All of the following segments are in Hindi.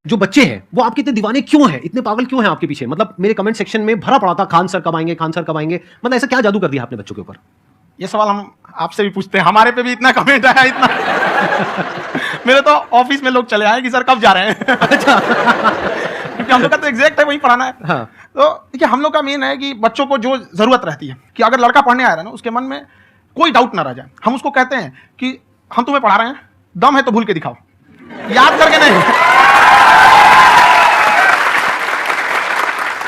जो बच्चे हैं वो आपके इतने दीवाने क्यों हैं, इतने पागल क्यों हैं आपके पीछे? मतलब मेरे कमेंट सेक्शन में भरा पड़ा था, खान सर कब आएंगे, खान सर कब आएंगे। मतलब ऐसा क्या जादू कर दिया आपने बच्चों के ऊपर? ये सवाल हम आपसे भी पूछते हैं, हमारे पे भी इतना कमेंट आया इतना मेरे तो ऑफिस में लोग चले आए कि सर कब जा रहे हैं अच्छा क्योंकि हम लोग का तो एग्जैक्ट है वही पढ़ाना है। हाँ। तो देखिए हम लोग का मेन है कि बच्चों को जो जरूरत रहती है कि अगर लड़का पढ़ने आ रहा है ना उसके मन में कोई डाउट ना रह जाए, हम उसको कहते हैं कि हम तुम्हें पढ़ा रहे हैं, दम है तो भूल के दिखाओ, याद करके नहीं।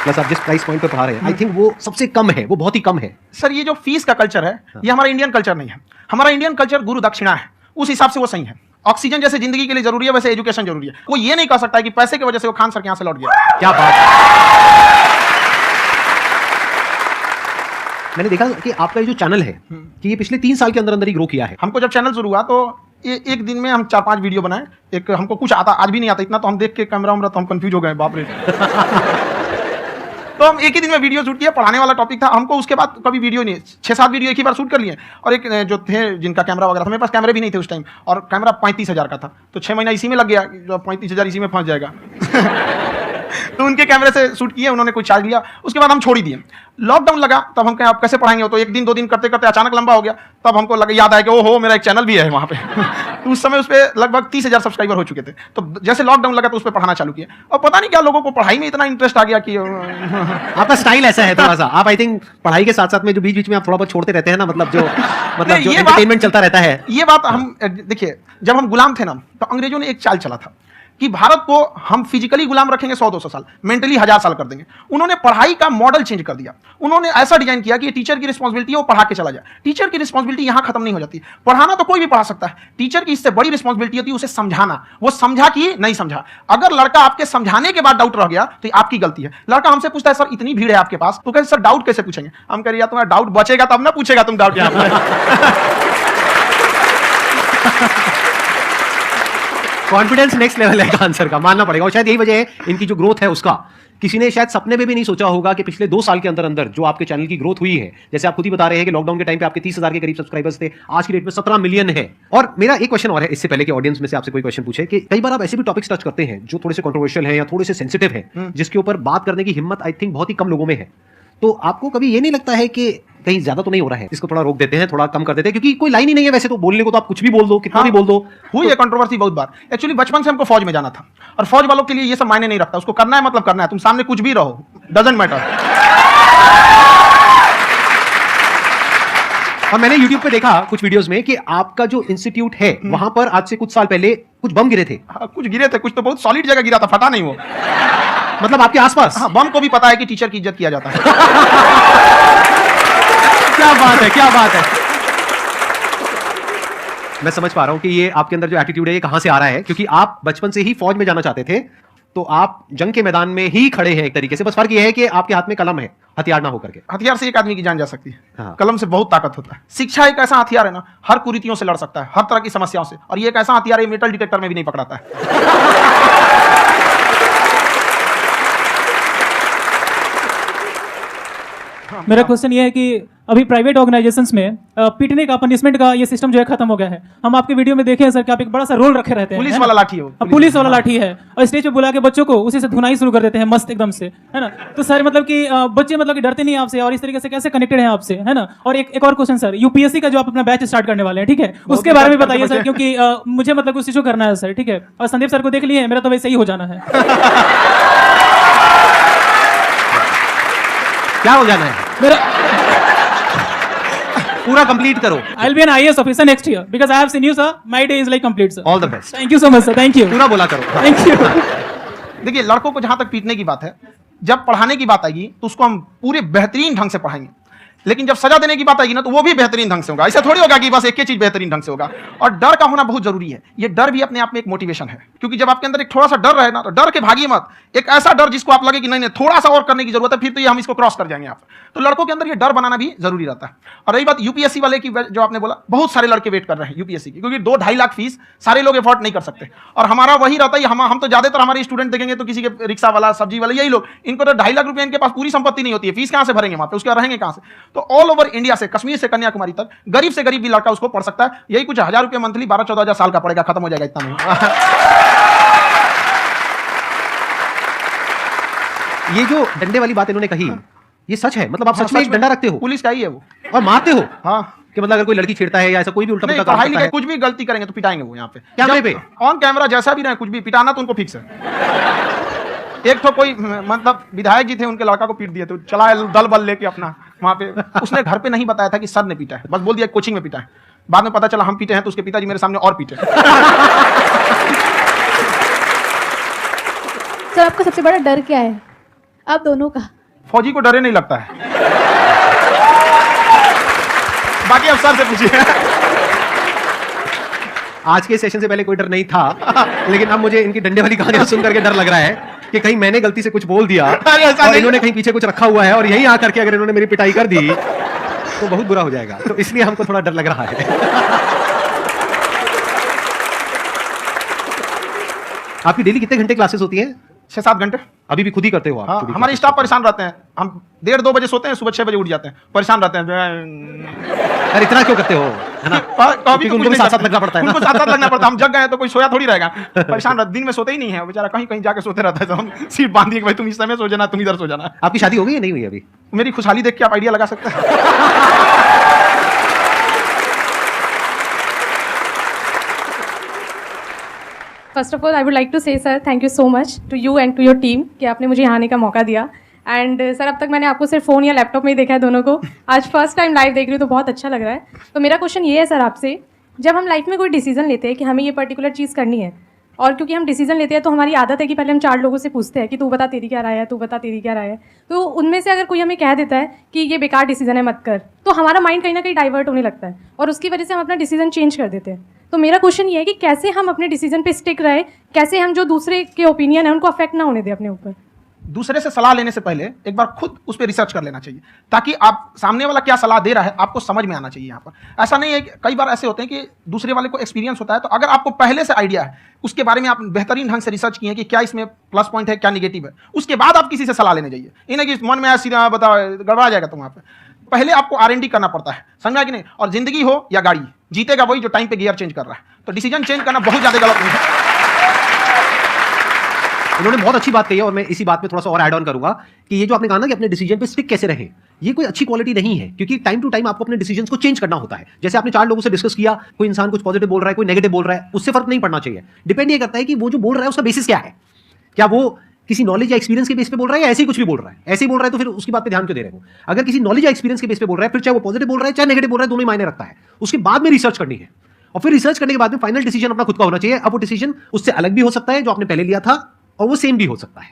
प्लस आप जिस प्राइस पॉइंट पे पढ़ा रहे हैं आई थिंक वो सबसे कम है, वो बहुत ही कम है। सर ये जो फीस का कल्चर है ये हमारा इंडियन कल्चर नहीं है। हमारा इंडियन कल्चर गुरु दक्षिणा है, उस हिसाब से वो सही है। ऑक्सीजन जैसे जिंदगी के लिए जरूरी है वैसे एजुकेशन जरूरी है। कोई ये नहीं कह सकता है कि पैसे की वजह से वो खान सर के यहाँ से लौट गया। क्या बात है। मैंने देखा कि आपका ये जो चैनल है कि ये पिछले 3 साल के अंदर अंदर ही ग्रो किया है। हमको जब चैनल शुरू हुआ तो ये एक दिन में हम 4-5 वीडियो बनाए। एक हमको कुछ आता, आज भी नहीं आता इतना, तो हम देख के कैमरा वैमरा तो हम कंफ्यूज हो गए, बाप रे तो हम एक ही दिन में वीडियो शूट किया, पढ़ाने वाला टॉपिक था हमको। उसके बाद कभी वीडियो नहीं, 6-7 वीडियो एक ही बार शूट कर लिए। और एक जो थे जिनका कैमरा वगैरह था, मेरे पास कैमरे भी नहीं थे उस टाइम, और कैमरा 35,000 का था, तो 6 महीना इसी में लग गया, जो 35,000 इसी में फंस जाएगा तो उनके कैमरे से शूट किए, उन्होंने कोई चार्ज लिया, उसके बाद हम छोड़ ही दिए। लॉकडाउन लगा तब हम कहें आप कैसे पढ़ाएंगे, तो 1 दिन 2 दिन करते करते अचानक लंबा हो गया। तब हमको लगा, याद आया कि ओहो मेरा एक चैनल भी है वहाँ पे तो उस समय उस पर लगभग 30,000 सब्सक्राइबर हो चुके थे। तो जैसे लॉकडाउन लगा तो उस पर पढ़ाना चालू किया, और पता नहीं क्या लोगों को पढ़ाई में इतना इंटरेस्ट आ गया कि आपका स्टाइल ऐसा है थोड़ा सा, आप आई थिंक पढ़ाई के साथ साथ में जो बीच बीच में आप थोड़ा बहुत छोड़ते रहते हैं ना, मतलब जो एंटरटेनमेंट चलता रहता है। ये बात हम देखिए, जब हम गुलाम थे ना तो अंग्रेजों ने एक चाल चला था कि भारत को हम फिजिकली गुलाम रखेंगे 100-200 साल, मेंटली 1000 साल कर देंगे। उन्होंने पढ़ाई का मॉडल चेंज कर दिया। उन्होंने ऐसा डिजाइन किया कि ये टीचर की रिस्पांसिबिलिटी है, वो पढ़ा के चला जाए। टीचर की रिस्पांसिबिलिटी यहां खत्म नहीं हो जाती। पढ़ाना तो कोई भी पढ़ा सकता है, टीचर की इससे बड़ी रिस्पांसिबिलिटी होती है उसे समझाना। वो समझा कि नहीं समझा। अगर लड़का आपके समझाने के बाद डाउट रह गया तो आपकी गलती है। लड़का हमसे पूछता है सर इतनी भीड़ है आपके पास, तो कहते सर डाउट कैसे पूछेंगे? हम कह रहे यार तुम्हारा डाउट बचेगा तब ना पूछेगा तुम डाउट यहाँ कॉन्फिडेंस नेक्स्ट लेवल है आंसर का, मानना पड़ेगा। और शायद यही वजह है इनकी जो ग्रोथ है उसका। किसी ने शायद सपने में भी नहीं सोचा होगा कि पिछले 2 साल के अंदर अंदर जो आपके चैनल की ग्रोथ हुई है, जैसे आप खुद ही बता रहे हैं कि लॉकडाउन के टाइम पे आपके 30,000 के करीब सब्सक्राइबर्स थे, आज की डेट में 17 मिलियन है। और मेरा एक क्वेश्चन और है, इससे पहले कि ऑडियंस में से आपसे कोई क्वेश्चन पूछे, कि कई बार आप ऐसे भी टॉपिक्स टच करते हैं जो थोड़े से कंट्रोवर्शियल हैं या थोड़े से सेंसिटिव हैं, जिसके ऊपर बात करने की हिम्मत आई थिंक बहुत ही कम लोगों में है। तो आपको कभी ये नहीं लगता है कि कहीं ज्यादा तो नहीं हो रहा है, इसको थोड़ा रोक देते हैं, थोड़ा कम कर देते हैं? क्योंकि कोई लाइन ही नहीं है वैसे तो बोलने को, तो आप कुछ भी बोल दो, कितना भी बोल दो। हुई है कंट्रोवर्सी बहुत बार। एक्चुअली बचपन से हमको फौज में जाना था, और फौज वालों के लिए ये सब मायने नहीं रखता। उसको करना है मतलब करना है, तुम सामने कुछ भी रहो, डजंट मैटर। और मैंने YouTube पे देखा कुछ वीडियोस में कि आपका जो इंस्टीट्यूट है वहां पर आज से कुछ साल पहले कुछ बम गिरे थे। कुछ गिरे थे, कुछ तो बहुत सॉलिड जगह गिरा था, फटा नहीं वो। मतलब आपके आसपास? हाँ, बम को भी पता है कि टीचर की इज्जत किया जाता है क्या बात है, क्या बात है। मैं समझ पा रहा हूं कि ये आपके अंदर जो एटीट्यूड है ये कहां से आ रहा है, क्योंकि आप बचपन से ही फौज में जाना चाहते थे, तो आप जंग के मैदान में ही खड़े हैं एक तरीके से। बस फर्क ये है कि आपके हाथ में कलम है, हथियार ना होकर के। हथियार से एक आदमी की जान जा सकती है, हाँ। कलम से बहुत ताकत होता है। शिक्षा एक ऐसा हथियार है ना, हर कुरीतियों से लड़ सकता है, हर तरह की समस्याओं से। और ये एक ऐसा हथियार है, मेटल डिटेक्टर में भी नहीं पकड़ाता है मेरा क्वेश्चन ये है कि अभी प्राइवेट ऑर्गेनाइजेशंस में पीटने का, पनिशमेंट का ये सिस्टम जो है खत्म हो गया है। हम आपके वीडियो में देखे हैं सर कि आप एक बड़ा सा रोल रखे रहते हैं, पुलिस वाला लाठी है वो, पुलिस वाला लाठी है, और स्टेज पे बुला के बच्चों को उसी से धुनाई शुरू कर देते हैं मस्त एकदम से, है ना। तो सर मतलब कि बच्चे मतलब कि डरते नहीं आपसे, और इस तरीके से कैसे कनेक्टेड हैं आपसे, है ना। और एक और क्वेश्चन सर, यूपीएससी का जो आप अपना बैच स्टार्ट करने वाले हैं, ठीक है, उसके बारे में बताइए सर, क्योंकि मुझे मतलब उस चीज को करना है सर, ठीक है। और संदीप सर को देख लिए, मेरा तो वैसे ही हो जाना है क्या हो जाना है? मेरा पूरा कंप्लीट करो। I'll be an IAS officer next year because I have seen you sir. My day is like complete sir. All the best. Thank you so much sir. Thank you. पूरा बोला करो। Thank you. देखिए लड़कों को जहां तक पीटने की बात है, जब पढ़ाने की बात आएगी तो उसको हम पूरे बेहतरीन ढंग से पढ़ाएंगे। लेकिन जब सजा देने की बात आएगी ना, तो वो भी बेहतरीन ढंग से होगा। ऐसा थोड़ी होगा कि बस एक ही चीज बेहतरीन ढंग से होगा। और डर का होना बहुत जरूरी है। ये डर भी अपने आप में एक मोटिवेशन है, क्योंकि जब आपके अंदर एक थोड़ा सा डर रहे ना, तो डर के भागिए मत। एक ऐसा डर जिसको आप लगे कि नहीं नहीं थोड़ा सा और करने की जरूरत है, फिर तो ये हम इसको क्रॉस कर जाएंगे आप। तो लड़कों के अंदर ये डर बनाना भी जरूरी रहता है। और रही बात यूपीएससी वाले की, जो आपने बोला, बहुत सारे लड़के वेट कर रहे हैं यूपीएससी की, क्योंकि 2-2.5 लाख फीस सारे लोग एफोर्ड नहीं कर सकते। और हमारा वही रहता है, हम तो ज्यादातर हमारे स्टूडेंट देखेंगे तो किसी के रिक्शा वाला, सब्जी वाला, यही लोग, इनको तो 2.5 लाख रुपए इनके पास पूरी संपत्ति नहीं होती है, फीस कहां से भरेंगे वहां पे, उसके रहेंगे कहां से। तो ऑल ओवर इंडिया से, कश्मीर से कन्याकुमारी तक, गरीब से गरीब भी लड़का उसको पढ़ सकता है। यही कुछ 1000 रुपए मंथली, 12-14 हजार साल का पड़ेगा, खत्म हो जाएगा इतना में। ये जो डंडे वाली बात इन्होंने कही, ये सच है? मतलब आप हाँ, सच में एक डंडा रखते हो पुलिस का ही है वो। और मारते हो हाँ कि मतलब अगर कोई लड़की छेड़ता है या ऐसा कोई भी उल्टा नहीं, पुल्टा काम पढ़ाई करता लिखाई है कुछ भी गलती करेंगे तो पिटाएंगे वो यहाँ पे कैमरे पे? ऑन कैमरा जैसा भी रहे, कुछ भी पिटाना तो उनको फिक्स है। एक तो कोई मतलब विधायक जी थे, उनके लड़का को पीट दिए, तो चला दल बल लेके अपना वहां पे। उसने घर पे नहीं बताया था कि सर ने पीटा है, बस बोल दिया कोचिंग में पीटा है। बाद में पता चला हम पीटे हैं, तो उसके पिताजी मेरे सामने और पीटे। सर आपका सबसे बड़ा डर क्या है, आप दोनों का? फौजी को डरे नहीं लगता है। बाकी अफसर से पूछिए। आज के सेशन से पहले कोई डर नहीं था, लेकिन अब मुझे इनकी डंडे वाली कहानियां सुन करके डर लग रहा है कि कहीं मैंने गलती से कुछ बोल दिया अरे ऐसा और नहीं। इन्होंने कहीं पीछे कुछ रखा हुआ है और यहीं आकर के अगर इन्होंने मेरी पिटाई कर दी तो बहुत बुरा हो जाएगा। तो इसलिए हमको थोड़ा डर लग रहा है। आपकी डेली कितने घंटे क्लासेस होती है? 6-7 घंटे। अभी भी खुद ही करते हो आप? हाँ, खुद ही हमारे करते स्टाफ परेशान रहते हैं। हम 1:30-2 बजे सोते हैं, सुबह 6 बजे उठ जाते हैं, परेशान रहते हैं। हो? अरे इतना क्यों करते हो, है ना? कभी उनको भी साथ साथ लगना पड़ता है ना? उनको साथ साथ लगना पड़ता है। हम जग गए तो कोई सोया थोड़ी रहेगा, परेशान रहता, दिन में सोते ही नहीं है बेचारा, कहीं कहीं जाके सोते रहता है। तो हम सीट बांध दिए कि भाई तुम इस समय सो जाना, तुम इधर सो जाना। आपकी शादी हो गई या नहीं हुई अभी? मेरी खुशहाली देख के आप आइडिया लगा सकते हैं। First of all I would like to say sir thank you so much to you and to your team कि आपने मुझे यहाँ आने का मौका दिया। एंड सर अब तक मैंने आपको सिर्फ फ़ोन या लैपटॉप में ही देखा है दोनों को, आज फर्स्ट टाइम लाइव देख रही हूँ तो बहुत अच्छा लग रहा है। तो मेरा क्वेश्चन ये है सर आपसे, जब हम लाइफ में कोई डिसीजन लेते हैं कि हमें ये पर्टिकुलर चीज़ करनी है, और क्योंकि हम डिसीजन लेते हैं तो हमारी आदत है कि पहले हम 4 लोगों से पूछते हैं कि तू बता तेरी क्या राय है, तू बता तेरी क्या राय है। तो उनमें से अगर कोई हमें कह देता है कि ये बेकार डिसीजन है मत कर, तो हमारा माइंड कहीं ना कहीं डाइवर्ट होने लगता है और उसकी वजह से हम अपना डिसीजन चेंज कर देते हैं। तो मेरा क्वेश्चन ये है कि कैसे हम अपने डिसीजन पे स्टिक रहे, कैसे हम जो दूसरे के ओपिनियन है उनको अफेक्ट ना होने दें अपने ऊपर। दूसरे से सलाह लेने से पहले एक बार खुद उस पर रिसर्च कर लेना चाहिए, ताकि आप सामने वाला क्या सलाह दे रहा है आपको समझ में आना चाहिए। यहाँ पर ऐसा नहीं है कि कई बार ऐसे होते हैं कि दूसरे वाले को एक्सपीरियंस होता है, तो अगर आपको पहले से आइडिया है, उसके बारे में आप बेहतरीन ढंग से रिसर्च किए कि क्या इसमें प्लस पॉइंट है, क्या निगेटिव है, उसके बाद आप किसी से सलाह लेने जाइए। इन्हें कि मन में ऐसा सीधा बताओ गड़बड़ा जाएगा। तो वहाँ पर पहले आपको R&D करना पड़ता है, समझा कि नहीं? और जिंदगी हो या गाड़ी, जीतेगा वही जो टाइम पे गियर चेंज कर रहा है। तो डिसीजन चेंज करना बहुत ज़्यादा गलत नहीं है। उन्होंने बहुत अच्छी बात कही है और मैं इसी बात पे थोड़ा सा और ऐड ऑन करूंगा कि ये जो आपने कहा ना कि अपने डिसीजन पे स्टिक कैसे रहे, ये कोई अच्छी क्वालिटी नहीं है, क्योंकि टाइम टू टाइम आपको अपने डिसीजंस को चेंज करना होता है। जैसे आपने 4 लोगों से डिस्कस किया, कोई इंसान कुछ पॉजिटिव बोल रहा है, कोई नेगेटिव बोल रहा है, उससे फर्क नहीं पड़ना चाहिए। डिपेंड ये करता है कि वो जो बोल रहा है उसका बेसिस क्या है, क्या वो किसी नॉलेज या एक्सपीरियंस के बेस पे बोल रहा है या ऐसे ही कुछ भी बोल रहा है। ऐसे ही बोल रहा है तो फिर उसकी बात पे ध्यान क्यों दे रहे हो? अगर किसी नॉलेज या एक्सपीरियंस के बेस पे बोल रहा है, फिर चाहे वो पॉजिटिव बोल रहा है चाहे नेगेटिव बोल रहा है, दोनों ही मायने रखता है। उसके बाद में रिसर्च करनी है और फिर रिसर्च करने के बाद में फाइनल डिसीजन अपना खुद का होना चाहिए। अब वो डिसीजन उससे अलग भी हो सकता है जो आपने पहले लिया था, और वो सेम भी हो सकता है।